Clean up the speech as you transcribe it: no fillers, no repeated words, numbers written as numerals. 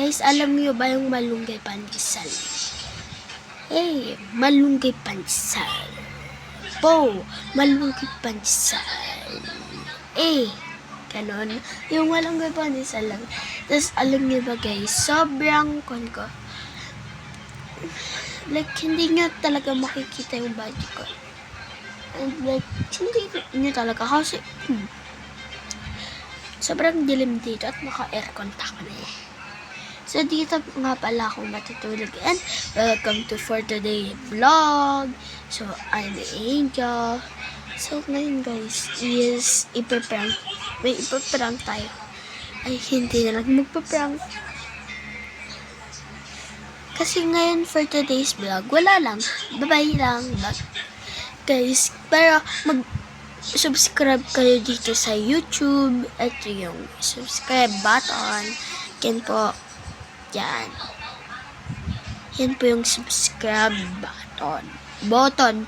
Guys, alam niyo ba yung malunggay pandesal? Malunggay pandesal. Malunggay pandesal. Ganon. Yung malunggay pandesal lang. Tapos, alam niyo ba guys, sobrang ko. Like, hindi nyo talaga makikita yung body ko. And like, hindi nyo talaga kasi, sobrang dilim dito at naka-aircon ako na eh. So, dito nga pala akong matutulog. And, welcome to for today vlog. So, I'm Angel. So, ngayon guys, is may ipaprank tayo. Ay, hindi na lang magpaprank. Kasi ngayon for today's vlog, wala lang. Bye-bye lang. Guys, pero mag-subscribe kayo dito sa YouTube. Ito yung subscribe button. Yan po. Yan. Yan po yung subscribe button.